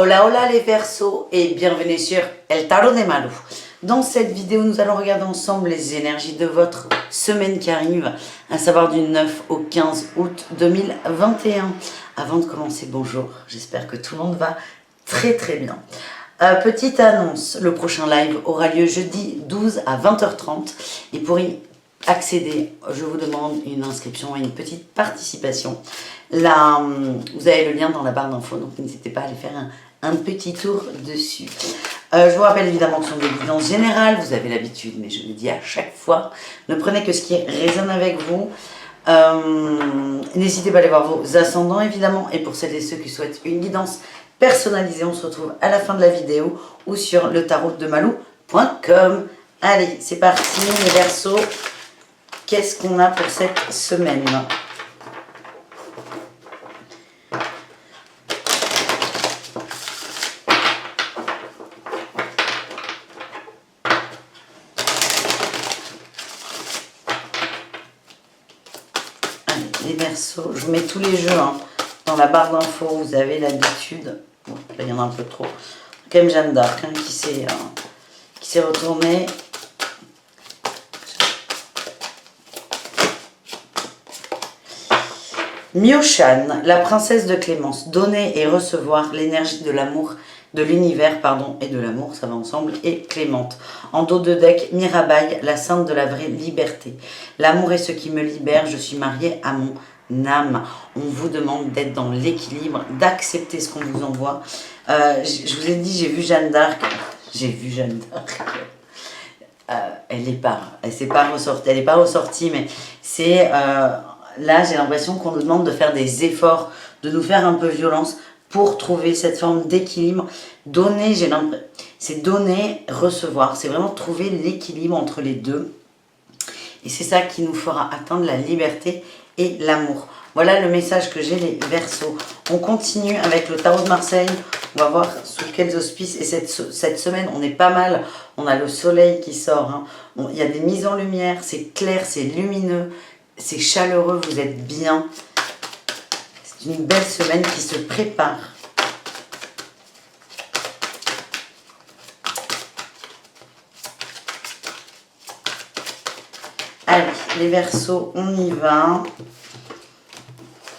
Hola hola les Verseaux et bienvenue sur El Tarot de Malou. Dans cette vidéo, nous allons regarder ensemble les énergies de votre semaine qui arrive, à savoir du 9 au 15 août 2021. Avant de commencer, bonjour, j'espère que tout le monde va très bien. Petite annonce, le prochain live aura lieu jeudi 12 à 20h30 et pour y accéder, je vous demande une inscription et une petite participation. Là, vous avez le lien dans la barre d'infos, donc n'hésitez pas à aller faire un petit tour dessus. Je vous rappelle évidemment que ce sont des guidances générales, vous avez l'habitude, mais je le dis à chaque fois, ne prenez que ce qui résonne avec vous. N'hésitez pas à aller voir vos ascendants évidemment, et pour celles et ceux qui souhaitent une guidance personnalisée, on se retrouve à la fin de la vidéo ou sur le tarotdemalou.com. Allez, c'est parti les Verseaux, qu'est-ce qu'on a pour cette semaine ? Les Verseaux, je vous mets tous les jeux dans la barre d'infos, vous avez l'habitude. Bon, là il y en a un peu trop. Quand même Jeanne d'Arc qui s'est retournée. Mioshan, la princesse de Clémence, donner et recevoir l'énergie de l'amour, de l'univers, pardon, et de l'amour, ça va ensemble, et Clémente. En dos de deck, Mirabai, la sainte de la vraie liberté. L'amour est ce qui me libère, je suis mariée à mon âme. On vous demande d'être dans l'équilibre, d'accepter ce qu'on vous envoie. Je vous ai dit, j'ai vu Jeanne d'Arc. Elle n'est pas ressortie, mais c'est... là, j'ai l'impression qu'on nous demande de faire des efforts, de nous faire un peu violence pour trouver cette forme d'équilibre. Donner, c'est donner, recevoir. C'est vraiment trouver l'équilibre entre les deux. Et c'est ça qui nous fera atteindre la liberté et l'amour. Voilà le message que j'ai les Verseaux. On continue avec le tarot de Marseille. On va voir sous quels auspices. Et cette semaine, on est pas mal. On a le soleil qui sort. Il y a des mises en lumière. C'est clair, c'est lumineux. C'est chaleureux, vous êtes bien. C'est une belle semaine qui se prépare. Allez, les Verseaux, on y va.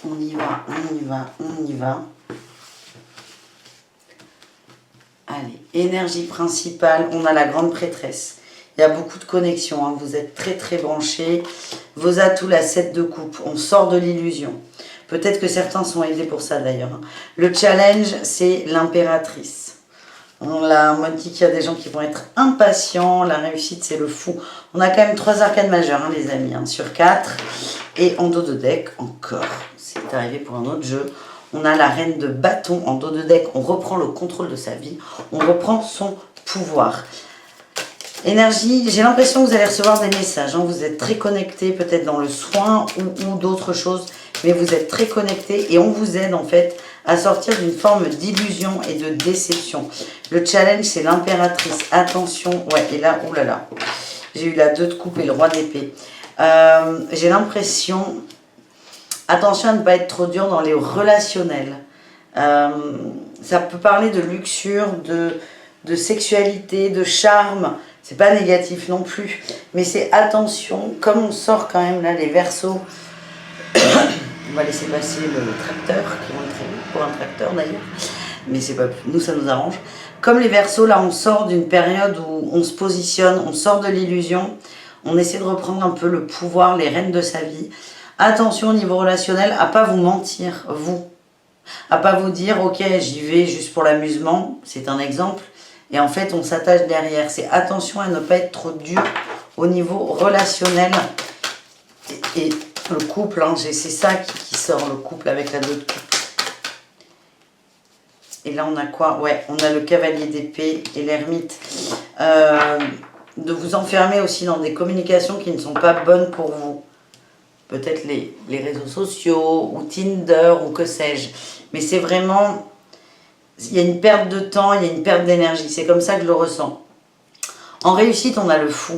On y va. Allez, énergie principale, on a la grande prêtresse. Il y a beaucoup de connexions, vous êtes très branchés. Vos atouts, la 7 de coupe, on sort de l'illusion. Peut-être que certains sont aidés pour ça d'ailleurs. Le challenge, c'est l'impératrice. On m'a dit qu'il y a des gens qui vont être impatients. La réussite, c'est le fou. On a quand même 3 arcanes majeures, les amis, sur 4. Et en dos de deck, encore, c'est arrivé pour un autre jeu. On a la reine de bâton en dos de deck. On reprend le contrôle de sa vie. On reprend son pouvoir. Énergie, j'ai l'impression que vous allez recevoir des messages. Vous êtes très connectés, peut-être dans le soin ou d'autres choses. Mais vous êtes très connectés et on vous aide en fait à sortir d'une forme d'illusion et de déception. Le challenge, c'est l'impératrice. Attention, ouais, et là, oulala. J'ai eu la 2 de coupe et le roi d'épée. J'ai l'impression, attention à ne pas être trop dur dans les relationnels. Ça peut parler de luxure, de sexualité, de charme. C'est pas négatif non plus, mais c'est attention, comme on sort quand même là les Verseaux, on va laisser passer le tracteur, qui vont être très vite pour un tracteur d'ailleurs, mais c'est pas plus, nous ça nous arrange. Comme les Verseaux, là on sort d'une période où on se positionne, on sort de l'illusion, on essaie de reprendre un peu le pouvoir, les rênes de sa vie. Attention au niveau relationnel, à pas vous mentir, à pas vous dire ok j'y vais juste pour l'amusement, c'est un exemple. Et en fait, on s'attache derrière. C'est attention à ne pas être trop dur au niveau relationnel. Et le couple, c'est ça qui sort, le couple avec la 2 de coupe. Et là, on a quoi? Ouais, on a le cavalier d'épée et l'ermite. De vous enfermer aussi dans des communications qui ne sont pas bonnes pour vous. Peut-être les réseaux sociaux ou Tinder ou que sais-je. Mais c'est vraiment... Il y a une perte de temps, il y a une perte d'énergie. C'est comme ça que je le ressens. En réussite, on a le fou.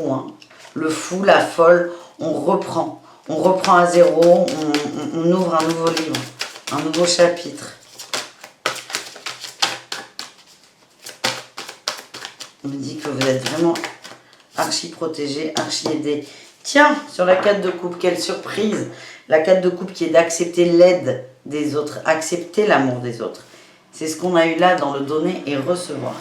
Le fou, la folle. On reprend. On reprend à zéro. On ouvre un nouveau livre. Un nouveau chapitre. On me dit que vous êtes vraiment archi protégé, archi aidé. Tiens, sur la 4 de coupe, quelle surprise! La 4 de coupe qui est d'accepter l'aide des autres, accepter l'amour des autres. C'est ce qu'on a eu là dans le donner et recevoir.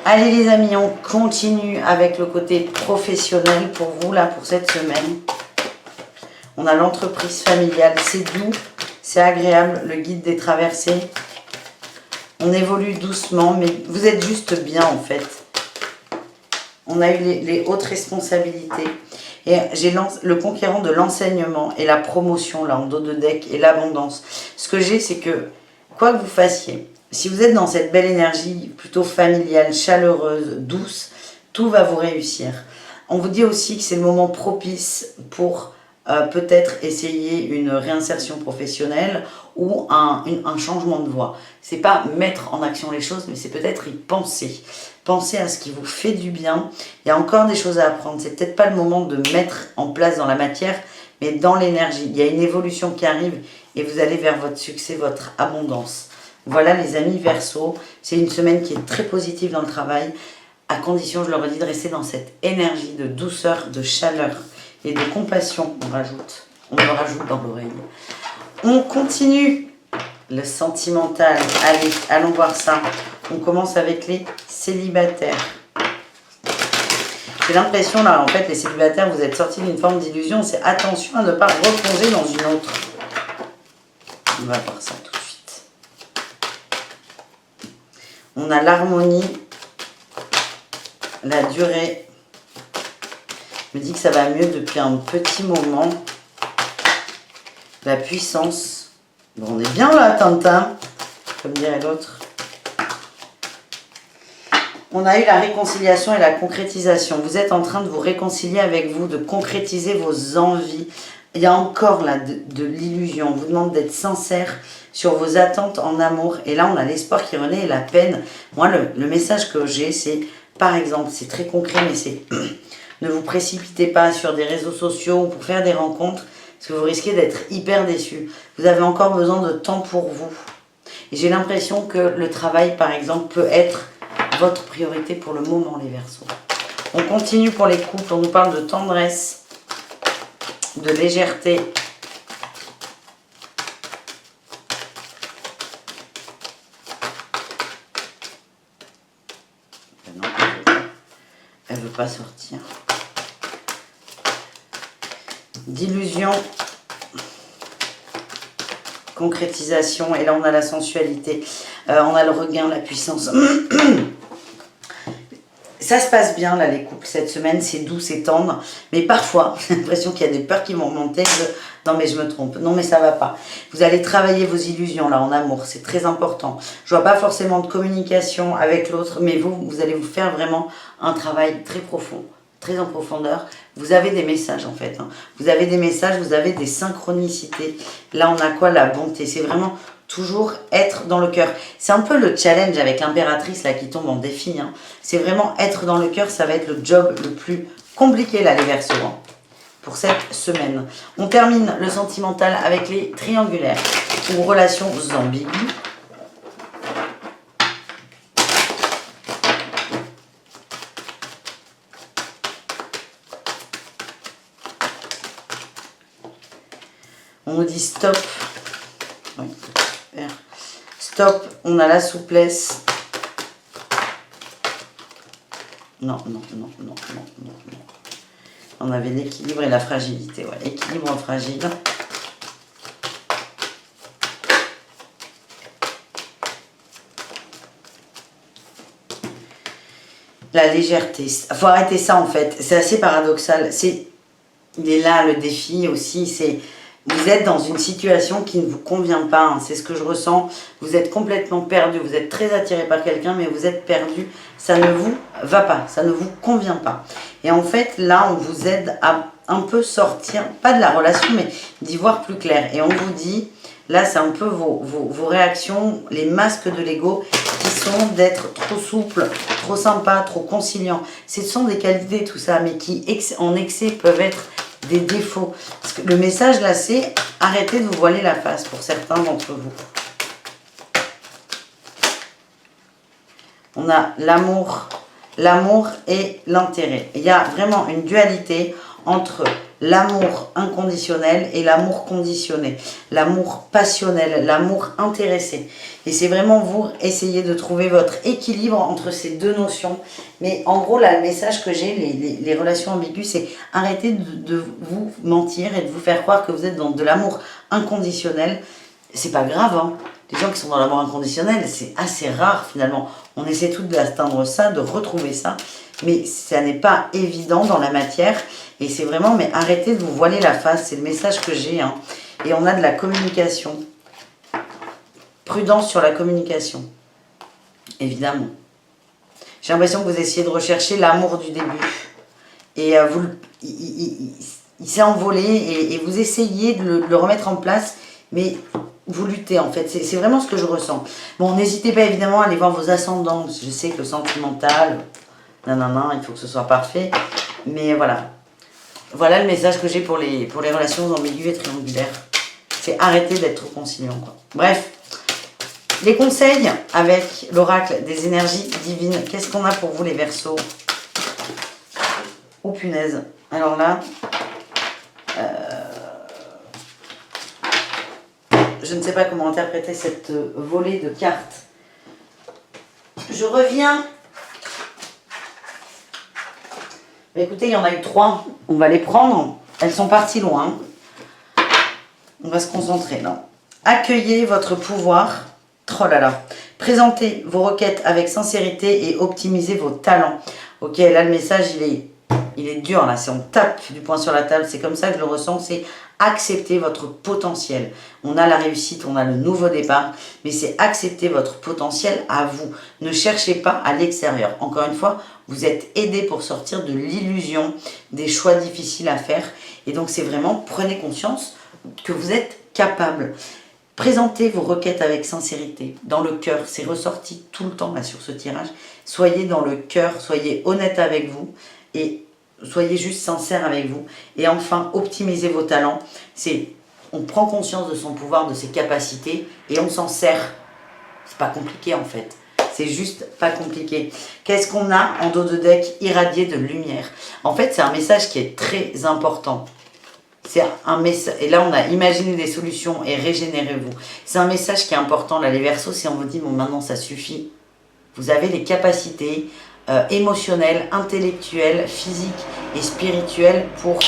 Allez les amis, on continue avec le côté professionnel pour vous là, pour cette semaine. On a l'entreprise familiale, c'est doux, c'est agréable, le guide des traversées. On évolue doucement, mais vous êtes juste bien en fait. On a eu les hautes responsabilités. Et j'ai le conquérant de l'enseignement et la promotion là en dos de deck et l'abondance. Ce que j'ai, c'est que quoi que vous fassiez, si vous êtes dans cette belle énergie plutôt familiale, chaleureuse, douce, tout va vous réussir. On vous dit aussi que c'est le moment propice pour peut-être essayer une réinsertion professionnelle ou un changement de voie. C'est pas mettre en action les choses, mais c'est peut-être y penser. Pensez à ce qui vous fait du bien. Il y a encore des choses à apprendre. C'est peut-être pas le moment de mettre en place dans la matière, mais dans l'énergie. Il y a une évolution qui arrive et vous allez vers votre succès, votre abondance. Voilà les amis Verseau. C'est une semaine qui est très positive dans le travail, à condition, je le redis, de rester dans cette énergie de douceur, de chaleur et de compassion. On le rajoute dans l'oreille. On continue le sentimental. Allez, allons voir ça. On commence avec les célibataires. J'ai l'impression là, en fait, les célibataires, vous êtes sortis d'une forme d'illusion. C'est attention à ne pas replonger dans une autre. On va voir ça tout de suite. On a l'harmonie, la durée. Je me dis que ça va mieux depuis un petit moment. La puissance. Bon, on est bien là, Tintin, comme dirait l'autre. On a eu la réconciliation et la concrétisation. Vous êtes en train de vous réconcilier avec vous, de concrétiser vos envies. Il y a encore là de l'illusion. On vous demande d'être sincère sur vos attentes en amour. Et là, on a l'espoir qui renaît et la peine. Moi, le message que j'ai, c'est, par exemple, c'est très concret, mais c'est ne vous précipitez pas sur des réseaux sociaux pour faire des rencontres, parce que vous risquez d'être hyper déçus. Vous avez encore besoin de temps pour vous. Et j'ai l'impression que le travail, par exemple, peut être votre priorité pour le moment, les Verseaux. On continue pour les couples. On nous parle de tendresse, de légèreté. Non, elle ne veut pas sortir. D'illusion, concrétisation, et là on a la sensualité, on a le regain, la puissance. Ça se passe bien là les couples cette semaine, c'est doux, c'est tendre, mais parfois j'ai l'impression qu'il y a des peurs qui vont remonter. Non mais je me trompe, non mais ça va pas. Vous allez travailler vos illusions là en amour, c'est très important. Je vois pas forcément de communication avec l'autre, mais vous allez vous faire vraiment un travail très profond, très en profondeur. Vous avez des messages en fait, hein. Vous avez des messages, vous avez des synchronicités. Là on a quoi? La bonté, c'est vraiment toujours être dans le cœur. C'est un peu le challenge avec l'impératrice là qui tombe en défi, hein. C'est vraiment être dans le cœur, ça va être le job le plus compliqué là les Verseaux, hein, pour cette semaine. On termine le sentimental avec les triangulaires ou relations ambiguës. On nous dit stop. Oui, super. Stop, on a la souplesse. Non, non, non, non, non, non, non. On avait l'équilibre et la fragilité. Ouais, équilibre fragile. La légèreté. Il faut arrêter ça en fait. C'est assez paradoxal. Il est là le défi aussi. C'est vous êtes dans une situation qui ne vous convient pas. Hein. C'est ce que je ressens. Vous êtes complètement perdu. Vous êtes très attiré par quelqu'un, mais vous êtes perdu. Ça ne vous va pas. Ça ne vous convient pas. Et en fait, là, on vous aide à un peu sortir, pas de la relation, mais d'y voir plus clair. Et on vous dit, là, c'est un peu vos réactions, les masques de l'ego, qui sont d'être trop souple, trop sympa, trop conciliant. Ce sont des qualités, tout ça, mais qui, en excès, peuvent être des défauts. Parce que le message, là, c'est arrêtez de vous voiler la face pour certains d'entre vous. On a l'amour, l'amour et l'intérêt. Il y a vraiment une dualité entre l'amour inconditionnel et l'amour conditionné, l'amour passionnel, l'amour intéressé. Et c'est vraiment vous essayer de trouver votre équilibre entre ces deux notions. Mais en gros, là, le message que j'ai, les relations ambiguës, c'est arrêtez de vous mentir et de vous faire croire que vous êtes dans de l'amour inconditionnel. C'est pas grave, hein. Les gens qui sont dans l'amour inconditionnel, c'est assez rare finalement. On essaie tous d'atteindre ça, de retrouver ça. Mais ça n'est pas évident dans la matière. Et c'est vraiment, mais arrêtez de vous voiler la face. C'est le message que j'ai. Hein. Et on a de la communication. Prudence sur la communication. Évidemment. J'ai l'impression que vous essayez de rechercher l'amour du début. Et il s'est envolé et vous essayez de le remettre en place. Mais vous luttez en fait. C'est vraiment ce que je ressens. Bon, n'hésitez pas évidemment à aller voir vos ascendants. Parce que je sais que le sentimental... Non, il faut que ce soit parfait. Mais voilà. Voilà le message que j'ai pour les relations ambiguës et triangulaires. C'est arrêter d'être trop conciliant, quoi. Bref. Les conseils avec l'oracle des énergies divines. Qu'est-ce qu'on a pour vous les Verseaux? Oh punaise. Alors là... je ne sais pas comment interpréter cette volée de cartes. Je reviens... Écoutez, il y en a eu 3. On va les prendre. Elles sont parties loin. On va se concentrer là. Accueillez votre pouvoir. Oh là là. Présentez vos requêtes avec sincérité et optimisez vos talents. Ok, là le message il est dur là. Si on tape du poing sur la table, c'est comme ça que je le ressens. C'est accepter votre potentiel. On a la réussite, on a le nouveau départ, mais c'est accepter votre potentiel à vous. Ne cherchez pas à l'extérieur. Encore une fois, vous êtes aidé pour sortir de l'illusion des choix difficiles à faire. Et donc, c'est vraiment, prenez conscience que vous êtes capable. Présentez vos requêtes avec sincérité, dans le cœur. C'est ressorti tout le temps là sur ce tirage. Soyez dans le cœur, soyez honnête avec vous et soyez juste sincère avec vous. Et enfin, optimisez vos talents. On prend conscience de son pouvoir, de ses capacités et on s'en sert. C'est pas compliqué en fait. C'est juste pas compliqué. Qu'est-ce qu'on a en dos de deck? Irradié de lumière. En fait, c'est un message qui est très important. C'est un message. Et là, on a imaginé des solutions et régénérez-vous. C'est un message qui est important. Là, les Verseaux, si on vous dit, bon, maintenant, ça suffit. Vous avez les capacités émotionnelles, intellectuelles, physiques et spirituelles pour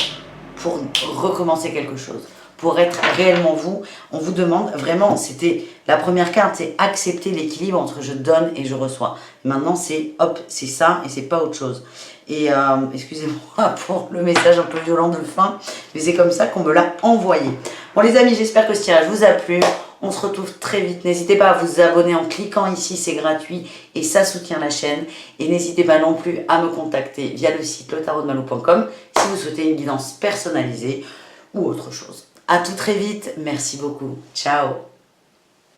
recommencer quelque chose. Pour être réellement vous, on vous demande vraiment, c'était la première carte, c'est accepter l'équilibre entre je donne et je reçois. Maintenant, c'est hop, c'est ça et c'est pas autre chose. Et excusez-moi pour le message un peu violent de fin, mais c'est comme ça qu'on me l'a envoyé. Bon les amis, j'espère que ce tirage vous a plu. On se retrouve très vite. N'hésitez pas à vous abonner en cliquant ici, c'est gratuit et ça soutient la chaîne. Et n'hésitez pas non plus à me contacter via le site letarotdemalou.com si vous souhaitez une guidance personnalisée ou autre chose. À tout très vite. Merci beaucoup. Ciao.